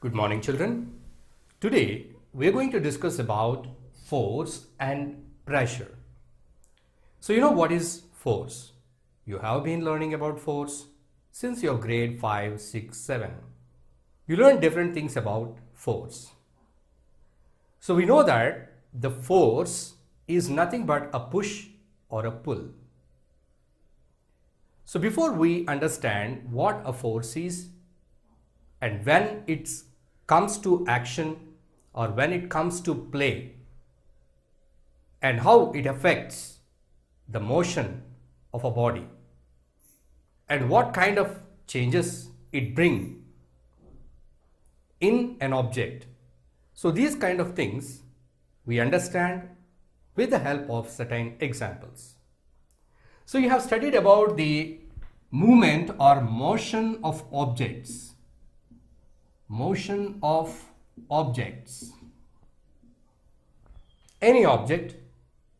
Good morning, children. Today we are going to discuss about force and pressure. So you know what is force? You have been learning about force since your grade 5, 6, 7. You learn different things about force. So we know that the force is nothing but a push or a pull. So before we understand what a force is and when it comes to action or when it comes to play and how it affects the motion of a body and what kind of changes it brings in an object. So these kind of things we understand with the help of certain examples. So you have studied about the movement or motion of objects. Motion of objects. Any object,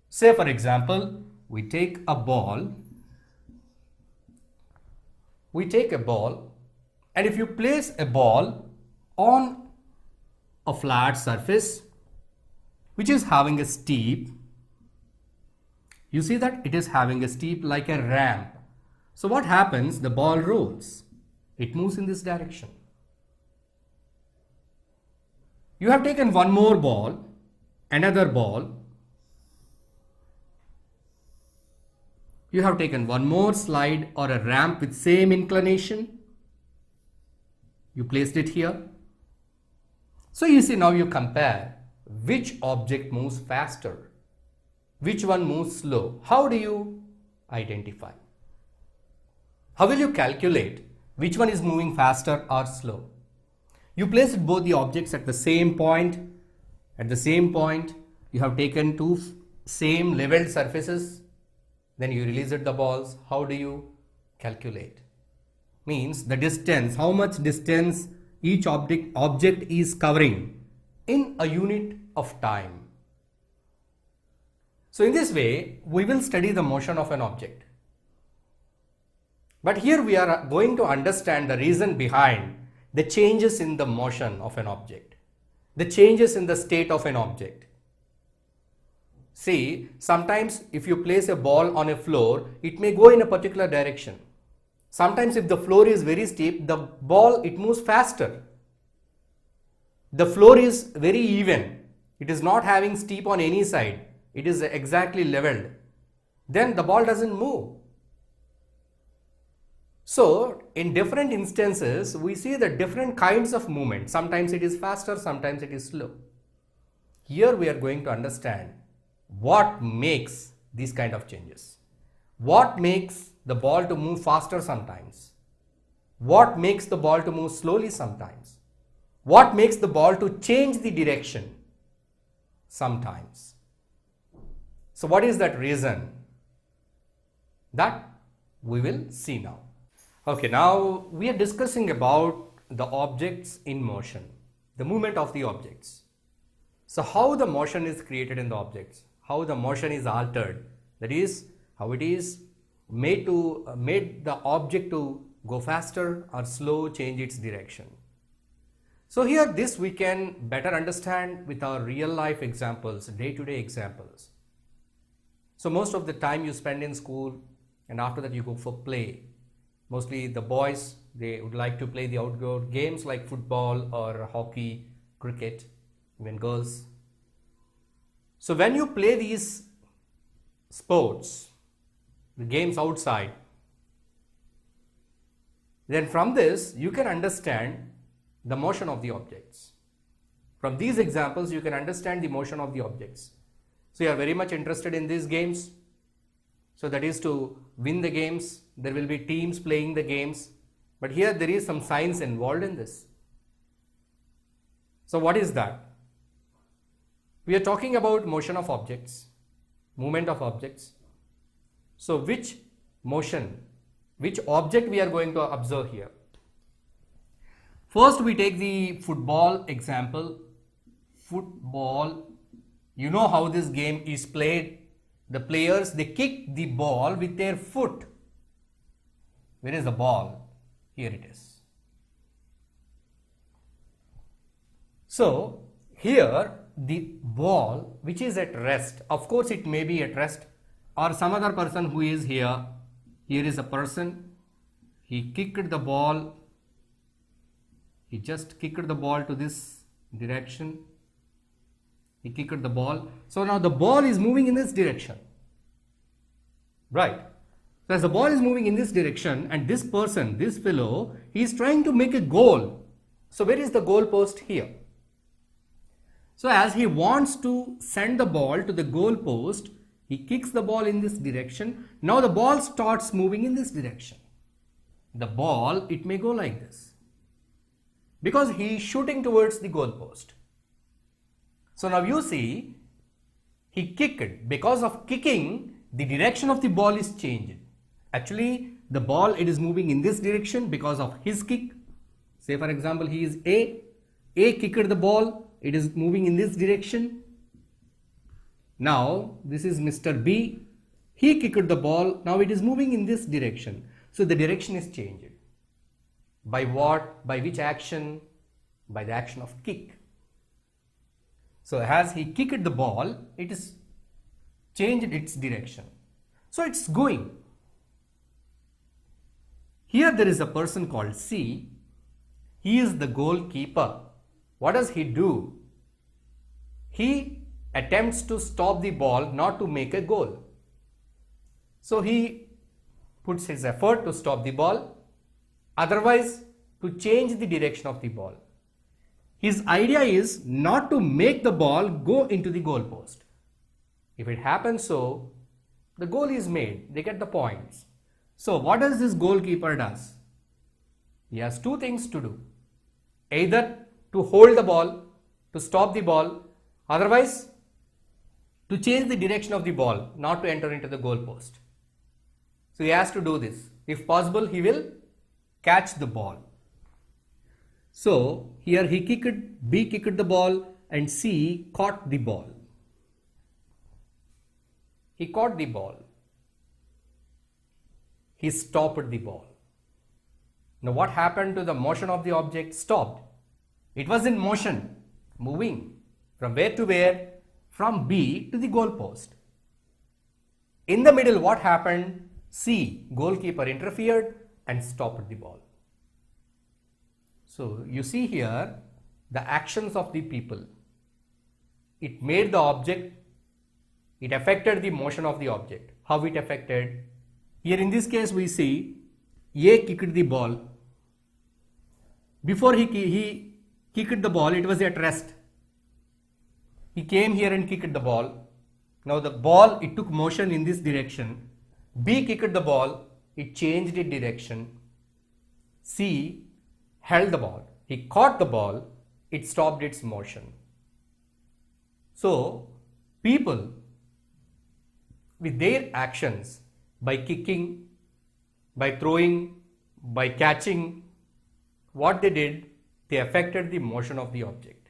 say for example, we take a ball. And if you place a ball on a flat surface which is having a steep, you see that it is having a steep like a ramp. So what happens? The ball rolls. It moves in this direction. You have taken one more ball, another ball. You have taken one more slide or a ramp with same inclination. You placed it here. So you see, now you compare which object moves faster, which one moves slow. How do you identify? How will you calculate which one is moving faster or slow? You placed both the objects at the same point. At the same point, you have taken two same leveled surfaces. Then you released the balls. How do you calculate? Means the distance, how much distance each object is covering in a unit of time. So in this way, we will study the motion of an object. But here we are going to understand the reason behind the changes in the motion of an object, the changes in the state of an object. See, sometimes if you place a ball on a floor, it may go in a particular direction. Sometimes if the floor is very steep, the ball, it moves faster. The floor is very even. It is not having steep on any side. It is exactly leveled. Then the ball doesn't move. So, in different instances, we see the different kinds of movement. Sometimes it is faster, sometimes it is slow. Here we are going to understand what makes these kind of changes. What makes the ball to move faster sometimes? What makes the ball to move slowly sometimes? What makes the ball to change the direction sometimes? So what is that reason? That we will see now. Okay, now we are discussing about the objects in motion, the movement of the objects. So how the motion is created in the objects, how the motion is altered, that is how it is made the object to go faster or slow, change its direction. So here this we can better understand with our real life examples, day-to-day examples. So most of the time you spend in school and after that you go for play. Mostly the boys, they would like to play the outdoor games like football or hockey, cricket, even girls. So when you play these sports, the games outside, then from this you can understand the motion of the objects. From these examples you can understand the motion of the objects. So you are very much interested in these games. So that is to win the games, there will be teams playing the games. But here there is some science involved in this. So what is that? We are talking about motion of objects, movement of objects. So which motion, which object we are going to observe here? First we take the football example. Football, you know how this game is played. The players, they kick the ball with their foot. Where is the ball? Here it is. So here the ball which is at rest, of course it may be at rest, or some other person who is here. Here is a person, he kicked the ball, he just kicked the ball to this direction, he kicked the ball. So now the ball is moving in this direction, right? So as the ball is moving in this direction, and this person, this fellow, he is trying to make a goal. So where is the goal post? Here. So as he wants to send the ball to the goal post, he kicks the ball in this direction. Now the ball starts moving in this direction. The ball, it may go like this, because he is shooting towards the goal post. So now you see, he kicked. Because of kicking, the direction of the ball is changed. Actually, the ball, it is moving in this direction because of his kick. Say for example, he is A kicked the ball, it is moving in this direction. Now this is Mr. B, he kicked the ball, now it is moving in this direction. So the direction is changed. By what? By which action? By the action of kick. So as he kicked the ball, it is changed its direction. So it's going. Here there is a person called C. He is the goalkeeper. What does he do? He attempts to stop the ball, not to make a goal. So he puts his effort to stop the ball, otherwise to change the direction of the ball. His idea is not to make the ball go into the goal post. If it happens so, the goal is made, they get the points. So what does this goalkeeper does? He has two things to do. Either to hold the ball, to stop the ball, otherwise to change the direction of the ball, not to enter into the goal post. So he has to do this. If possible, he will catch the ball. So here he kicked, B kicked the ball and C caught the ball. He caught the ball. He stopped the ball. Now what happened to the motion of the object? Stopped. It was in motion, moving. From where to where? From B to the goal post. In the middle, what happened? C, goalkeeper, interfered and stopped the ball. So you see here the actions of the people. It made the object, it affected the motion of the object. How it affected? Here in this case we see A kicked the ball. Before he kicked the ball, it was at rest. He came here and kicked the ball. Now the ball, it took motion in this direction. B kicked the ball, it changed its direction. C held the ball. He caught the ball, it stopped its motion. So people with their actions, by kicking, by throwing, by catching, what they did, they affected the motion of the object.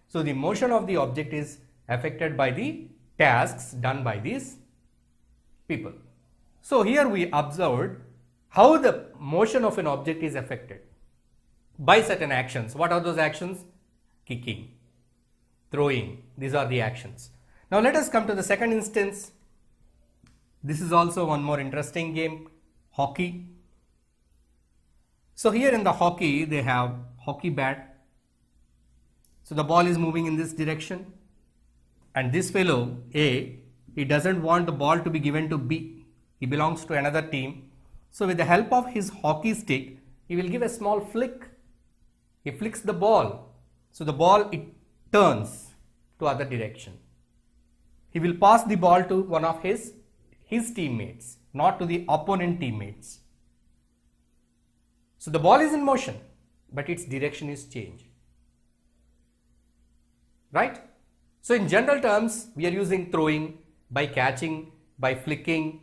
So the motion of the object is affected by the tasks done by these people. So here we observed how the motion of an object is affected by certain actions. What are those actions? Kicking, throwing, these are the actions. Now let us come to the second instance. This is also one more interesting game, hockey. So here in the hockey, they have hockey bat. So the ball is moving in this direction, and this fellow A, he doesn't want the ball to be given to B. He belongs to another team. So with the help of his hockey stick, he will give a small flick. He flicks the ball. So the ball, it turns to other direction. He will pass the ball to one of his teammates, not to the opponent teammates. So the ball is in motion, but its direction is changed. Right? So in general terms, we are using throwing, by catching, by flicking.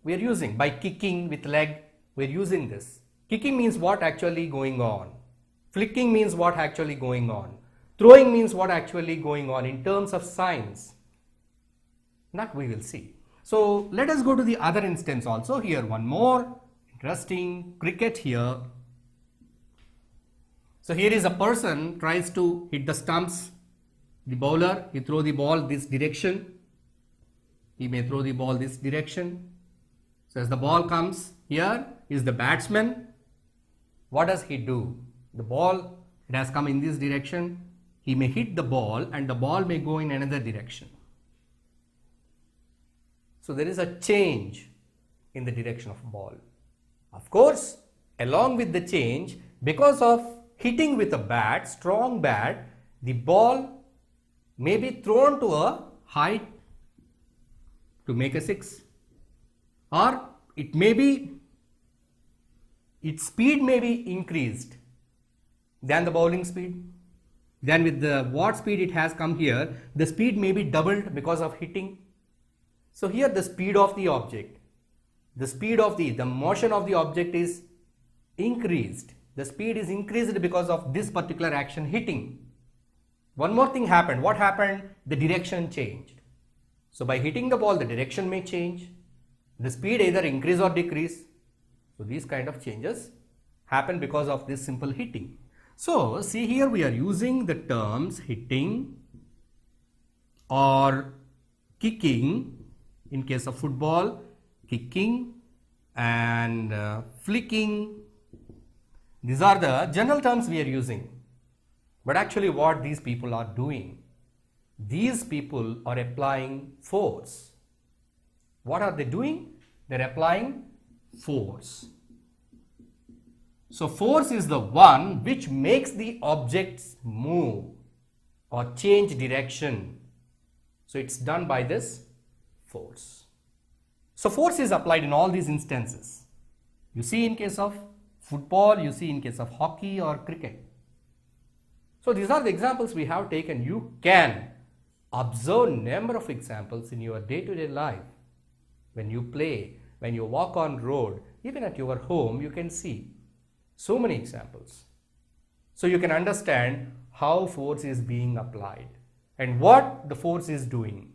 We are using by kicking with leg. We are using this. Kicking means what actually going on. Flicking means what actually going on. Throwing means what actually going on in terms of signs. That we will see. So let us go to the other instance also. Here one more interesting cricket here. So here is a person tries to hit the stumps. The bowler, he throw the ball this direction. He may throw the ball this direction. So as the ball comes, here is the batsman. What does he do? The ball, it has come in this direction. He may hit the ball and the ball may go in another direction. So there is a change in the direction of ball. Of course, along with the change, because of hitting with a bat, strong bat, the ball may be thrown to a height to make a 6, or it may be, its speed may be increased than the bowling speed. Then with the what speed it has come here, the speed may be doubled because of hitting. So here the speed of the object, the motion of the object is increased. The speed is increased because of this particular action hitting. One more thing happened. What happened? The direction changed. So by hitting the ball, the direction may change. The speed either increase or decrease. So these kind of changes happen because of this simple hitting. So see here we are using the terms hitting or kicking in case of football, kicking and flicking. These are the general terms we are using. But actually what these people are doing, these people are applying force. What are they doing? They are applying force. So force is the one which makes the objects move or change direction. So it's done by this force. So force is applied in all these instances. You see in case of football, you see in case of hockey or cricket. So these are the examples we have taken. You can observe number of examples in your day-to-day life. When you play, when you walk on road, even at your home, you can see so many examples. So you can understand how force is being applied and what the force is doing.